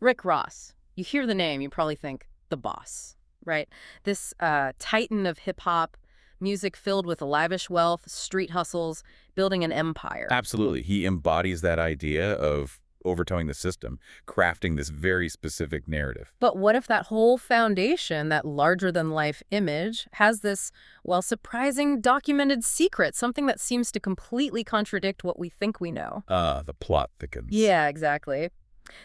Rick Ross. You hear the name, you probably think the boss, right? This titan of hip-hop, music filled with lavish wealth, street hustles, building an empire. Absolutely. He embodies that idea of overtowing the system, crafting this very specific narrative. But what if that whole foundation, that larger-than-life image, has this, well, surprising documented secret, something that seems to completely contradict what we think we know? The plot thickens. Yeah, exactly.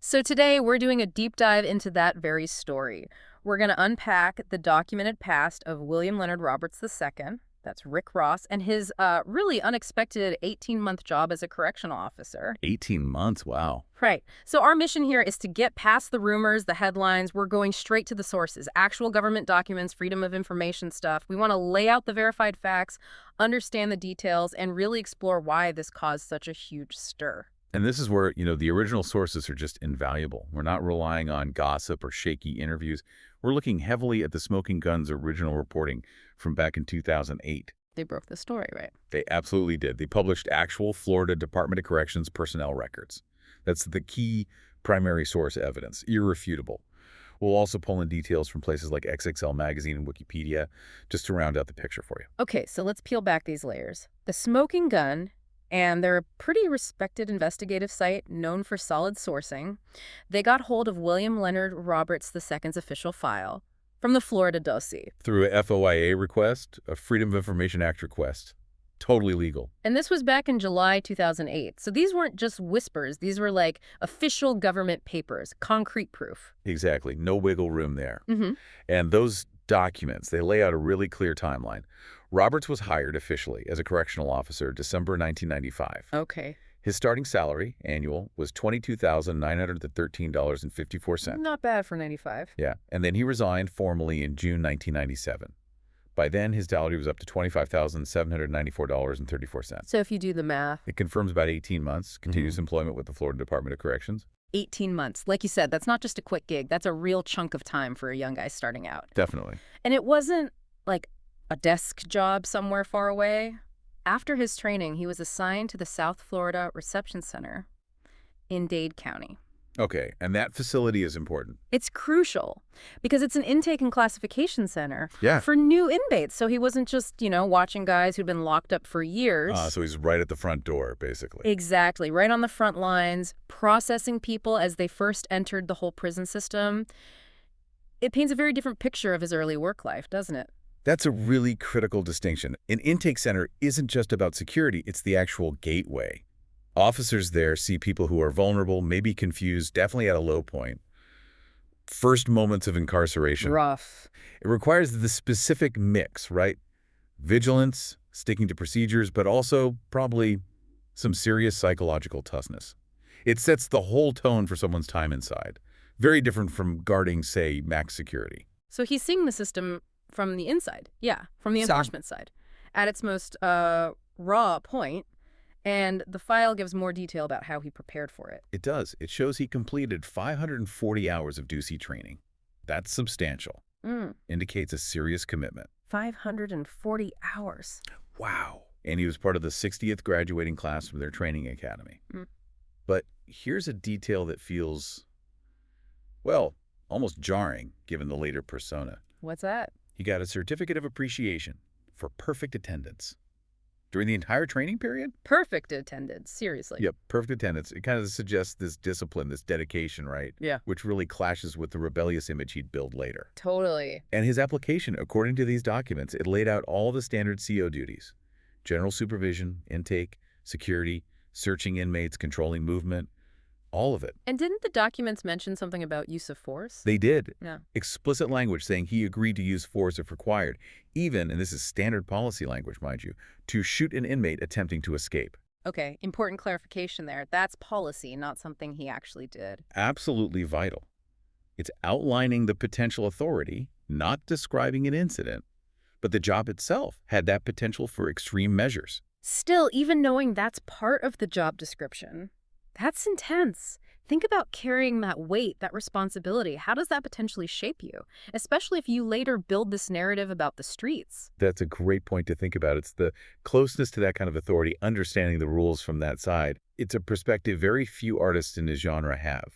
So today we're doing a deep dive into that very story. We're going to unpack the documented past of William Leonard Roberts II, that's Rick Ross, and his really unexpected 18-month job as a correctional officer. 18 months, wow. Right. So our mission here is to get past the rumors, the headlines. We're going straight to the sources, actual government documents, freedom of information stuff. We want to lay out the verified facts, understand the details, and really explore why this caused such a huge stir. And this is where, the original sources are just invaluable. We're not relying on gossip or shaky interviews. We're looking heavily at the Smoking Gun's original reporting from back in 2008. They broke the story, right? They absolutely did. They published actual Florida Department of Corrections personnel records. That's the key primary source evidence, irrefutable. We'll also pull in details from places like XXL Magazine and Wikipedia just to round out the picture for you. Okay, so let's peel back these layers. The Smoking Gun, and they're a pretty respected investigative site known for solid sourcing. They got hold of William Leonard Roberts II's official file from the Florida dossier. Through a FOIA request, a Freedom of Information Act request. Totally legal. And this was back in July 2008. So these weren't just whispers. These were like official government papers, concrete proof. Exactly. No wiggle room there. Mm-hmm. And those documents, they lay out a really clear timeline. Roberts was hired officially as a correctional officer December 1995. Okay. His starting salary, annual, was $22,913.54. Not bad for 95. Yeah, and then he resigned formally in June 1997. By then, his salary was up to $25,794.34. So if you do the math. It confirms about 18 months, continuous employment with the Florida Department of Corrections. 18 months. Like you said, that's not just a quick gig. That's a real chunk of time for a young guy starting out. Definitely. And it wasn't like a desk job somewhere far away. After his training, he was assigned to the South Florida Reception Center in Dade County. Okay, and that facility is important. It's crucial because it's an intake and classification center Yeah. for new inmates. So he wasn't just, watching guys who'd been locked up for years. So he's right at the front door, basically. Exactly. Right on the front lines, processing people as they first entered the whole prison system. It paints a very different picture of his early work life, doesn't it? That's a really critical distinction. An intake center isn't just about security, it's the actual gateway. Officers there see people who are vulnerable, maybe confused, definitely at a low point. First moments of incarceration. Rough. It requires the specific mix, right? Vigilance, sticking to procedures, but also probably some serious psychological toughness. It sets the whole tone for someone's time inside. Very different from guarding, say, max security. So he's seeing the system from the inside. Yeah, from the enforcement side. At its most raw point. And the file gives more detail about how he prepared for it. It does. It shows he completed 540 hours of DUSI training. That's substantial. Indicates a serious commitment. 540 hours. Wow. And he was part of the 60th graduating class from their training academy. But here's a detail that feels, well, almost jarring given the later persona. What's that? He got a certificate of appreciation for perfect attendance. During the entire training period? Perfect attendance, seriously. Yep, perfect attendance. It kind of suggests this discipline, this dedication, right? Yeah. Which really clashes with the rebellious image he'd build later. Totally. And his application, according to these documents, it laid out all the standard CO duties. General supervision, intake, security, searching inmates, controlling movement, all of it. And didn't the documents mention something about use of force? They did. Yeah. Explicit language saying he agreed to use force if required, even, and this is standard policy language, mind you, to shoot an inmate attempting to escape. Okay, important clarification there. That's policy, not something he actually did. Absolutely vital. It's outlining the potential authority, not describing an incident, but the job itself had that potential for extreme measures. Still, even knowing that's part of the job description, that's intense. Think about carrying that weight, that responsibility. How does that potentially shape you? Especially if you later build this narrative about the streets. That's a great point to think about. It's the closeness to that kind of authority, understanding the rules from that side. It's a perspective very few artists in the genre have,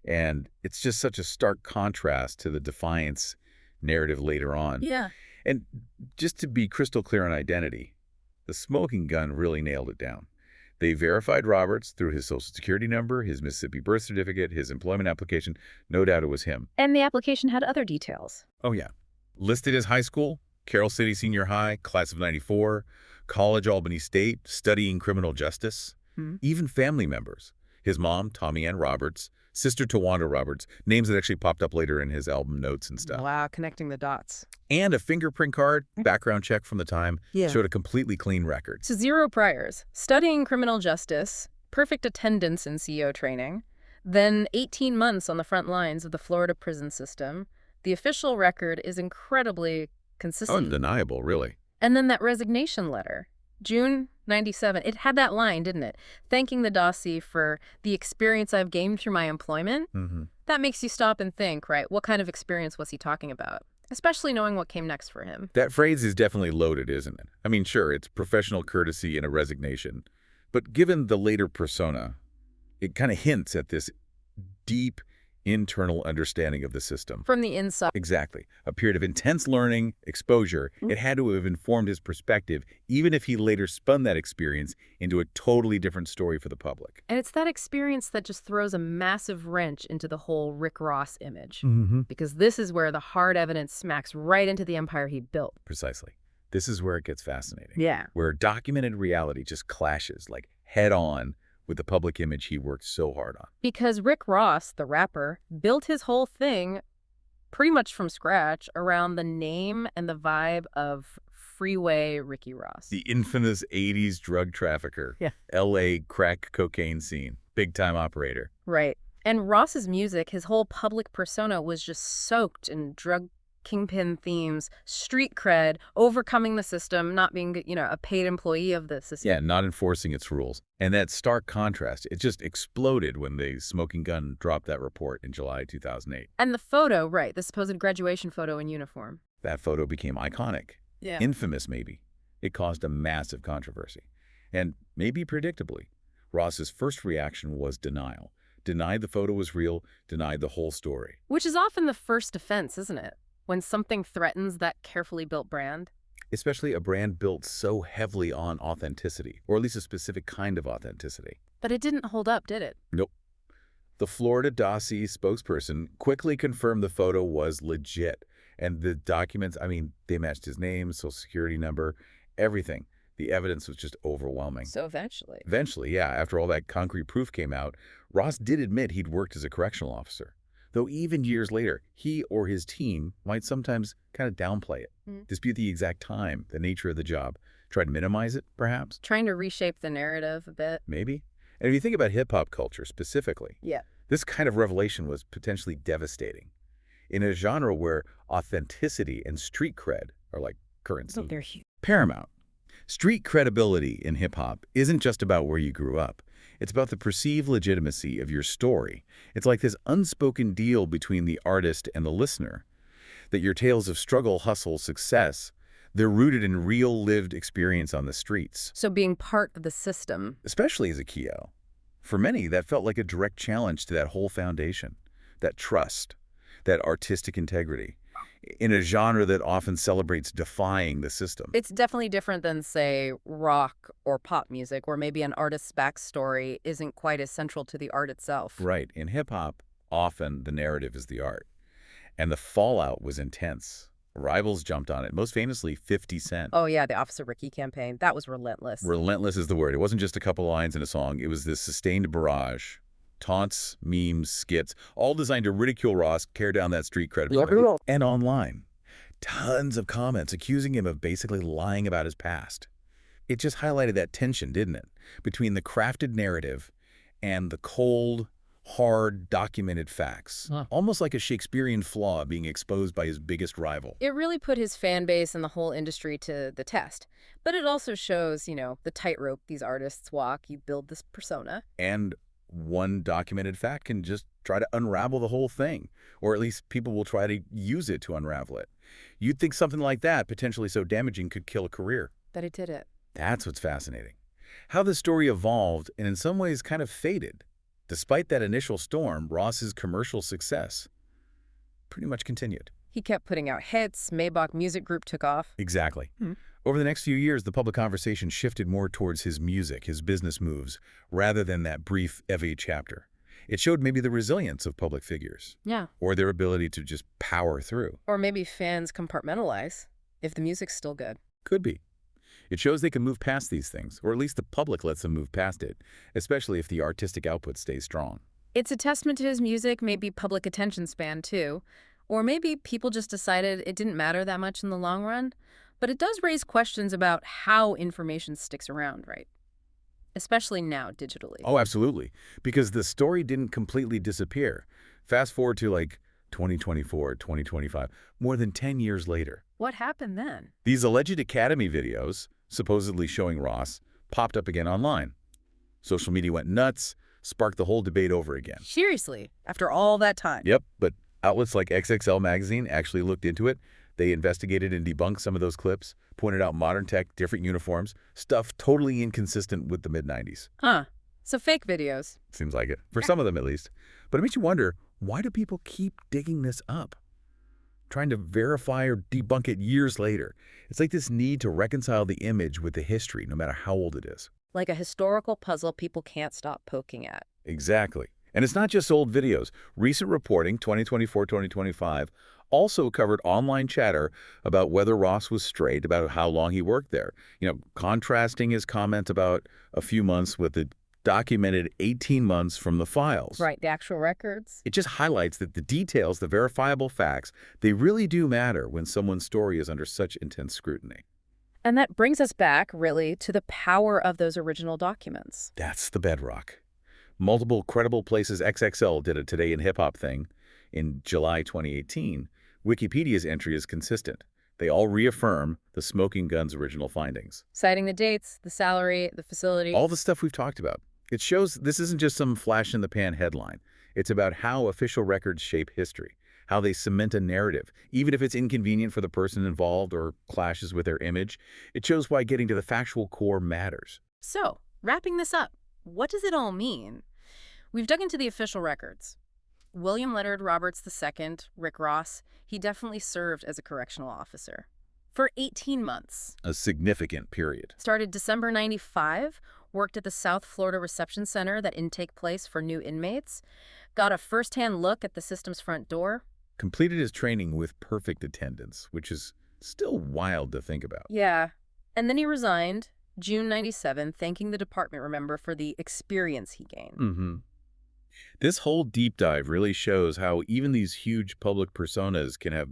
And it's just such a stark contrast to the defiance narrative later on. Yeah. And just to be crystal clear on identity, the smoking gun really nailed it down. They verified Roberts through his Social Security number, his Mississippi birth certificate, his employment application. No doubt it was him. And the application had other details. Oh, yeah. Listed as high school, Carroll City Senior High, class of '94, college Albany State, studying criminal justice. Hmm. Even family members. His mom, Tommy Ann Roberts, sister Tawanda Roberts, names that actually popped up later in his album notes and stuff. Wow, connecting the dots. And a fingerprint card, background check from the time, showed a completely clean record. So 0 priors, studying criminal justice, perfect attendance in CO training, then 18 months on the front lines of the Florida prison system. The official record is incredibly consistent. Undeniable, really. And then that resignation letter, June 97, it had that line, didn't it? Thanking the Dossie for the experience I've gained through my employment. That makes you stop and think, right? What kind of experience was he talking about? Especially knowing what came next for him. That phrase is definitely loaded, isn't it? I mean, sure, it's professional courtesy and a resignation. But given the later persona, it kind of hints at this deep internal understanding of the system. From the inside. Exactly. A period of intense learning, exposure. It had to have informed his perspective, even if he later spun that experience into a totally different story for the public. And it's that experience that just throws a massive wrench into the whole Rick Ross image. Because this is where the hard evidence smacks right into the empire he built. Precisely. This is where it gets fascinating. Yeah. Where documented reality just clashes, like head-on, with the public image he worked so hard on. Because Rick Ross, the rapper, built his whole thing pretty much from scratch around the name and the vibe of Freeway Ricky Ross. The infamous 80s drug trafficker. Yeah. L.A. crack cocaine scene. Big-time operator. Right. And Ross's music, his whole public persona was just soaked in drug kingpin themes, street cred, overcoming the system, not being, a paid employee of the system. Yeah, not enforcing its rules. And that stark contrast, it just exploded when the smoking gun dropped that report in July 2008. And the photo, right, the supposed graduation photo in uniform. That photo became iconic. Yeah. Infamous, maybe. It caused a massive controversy. And maybe predictably, Ross's first reaction was denial. Denied the photo was real, denied the whole story. Which is often the first defense, isn't it? When something threatens that carefully built brand. Especially a brand built so heavily on authenticity, or at least a specific kind of authenticity. But it didn't hold up, did it? Nope. The Florida Dossie spokesperson quickly confirmed the photo was legit. And the documents, they matched his name, social security number, everything. The evidence was just overwhelming. So eventually. Eventually, yeah, after all that concrete proof came out, Ross did admit he'd worked as a correctional officer. Though even years later, he or his team might sometimes kind of downplay it, dispute the exact time, the nature of the job, try to minimize it, perhaps. Trying to reshape the narrative a bit. Maybe. And if you think about hip-hop culture specifically, this kind of revelation was potentially devastating. In a genre where authenticity and street cred are like currency. They're huge. Paramount. Street credibility in hip-hop isn't just about where you grew up. It's about the perceived legitimacy of your story. It's like this unspoken deal between the artist and the listener, that your tales of struggle, hustle, success, they're rooted in real lived experience on the streets. So being part of the system. Especially as a Keo. For many, that felt like a direct challenge to that whole foundation, that trust, that artistic integrity, in a genre that often celebrates defying the system. It's definitely different than, say, rock or pop music, where maybe an artist's backstory isn't quite as central to the art itself. Right. In hip-hop, often the narrative is the art. And the fallout was intense. Rivals jumped on it, most famously 50 Cent. Oh, yeah, the Officer Ricky campaign. That was relentless. Relentless is the word. It wasn't just a couple lines in a song. It was this sustained barrage. Taunts, memes, skits, all designed to ridicule Ross, tear down that street credibility. And online, tons of comments accusing him of basically lying about his past. It just highlighted that tension, didn't it? Between the crafted narrative and the cold, hard, documented facts. Almost like a Shakespearean flaw being exposed by his biggest rival. It really put his fan base and the whole industry to the test. But it also shows, the tightrope these artists walk. You build this persona. And one documented fact can just try to unravel the whole thing, or at least people will try to use it to unravel it. You'd think something like that, potentially so damaging, could kill a career. But it did it. That's what's fascinating. How the story evolved and in some ways kind of faded. Despite that initial storm, Ross's commercial success pretty much continued. He kept putting out hits, Maybach Music Group took off. Exactly. Hmm. Over the next few years, the public conversation shifted more towards his music, his business moves, rather than that brief Evie chapter. It showed maybe the resilience of public figures, Yeah. or their ability to just power through. Or maybe fans compartmentalize if the music's still good. Could be. It shows they can move past these things, or at least the public lets them move past it, especially if the artistic output stays strong. It's a testament to his music, maybe public attention span too. Or maybe people just decided it didn't matter that much in the long run. But it does raise questions about how information sticks around, right? Especially now, digitally. Oh, absolutely. Because the story didn't completely disappear. Fast forward to like 2024, 2025, more than 10 years later. What happened then? These alleged Academy videos, supposedly showing Ross, popped up again online. Social media went nuts, sparked the whole debate over again. Seriously, after all that time? Yep, but outlets like XXL Magazine actually looked into it. They investigated and debunked some of those clips, pointed out modern tech, different uniforms, stuff totally inconsistent with the mid-90s. Huh. So fake videos. Seems like it, for some of them at least. But it makes you wonder, why do people keep digging this up? Trying to verify or debunk it years later. It's like this need to reconcile the image with the history, no matter how old it is. Like a historical puzzle people can't stop poking at. Exactly. And it's not just old videos. Recent reporting, 2024-2025, also covered online chatter about whether Ross was straight, about how long he worked there. Contrasting his comment about a few months with the documented 18 months from the files. Right, the actual records. It just highlights that the details, the verifiable facts, they really do matter when someone's story is under such intense scrutiny. And that brings us back, really, to the power of those original documents. That's the bedrock. Multiple credible places. XXL did a Today in Hip Hop thing in July 2018. Wikipedia's entry is consistent. They all reaffirm the Smoking Gun's original findings. Citing the dates, the salary, the facility. All the stuff we've talked about. It shows this isn't just some flash-in-the-pan headline. It's about how official records shape history, how they cement a narrative, even if it's inconvenient for the person involved or clashes with their image. It shows why getting to the factual core matters. So, wrapping this up, what does it all mean? We've dug into the official records. William Leonard Roberts II, Rick Ross, he definitely served as a correctional officer for 18 months. A significant period. Started December 95, worked at the South Florida Reception Center, that intake place for new inmates, got a first-hand look at the system's front door. Completed his training with perfect attendance, which is still wild to think about. Yeah. And then he resigned, June 97, thanking the department, remember, for the experience he gained. This whole deep dive really shows how even these huge public personas can have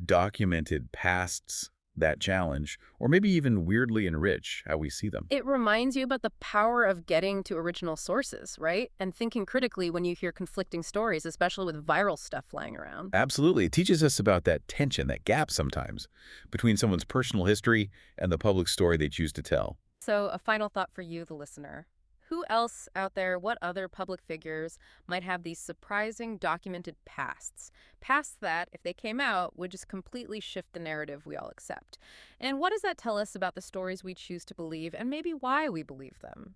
documented pasts that challenge, or maybe even weirdly enrich how we see them. It reminds you about the power of getting to original sources, right? And thinking critically when you hear conflicting stories, especially with viral stuff flying around. Absolutely. It teaches us about that tension, that gap sometimes, between someone's personal history and the public story they choose to tell. So a final thought for you, the listener. Who else out there, what other public figures might have these surprising documented pasts? Pasts that, if they came out, would just completely shift the narrative we all accept. And what does that tell us about the stories we choose to believe and maybe why we believe them?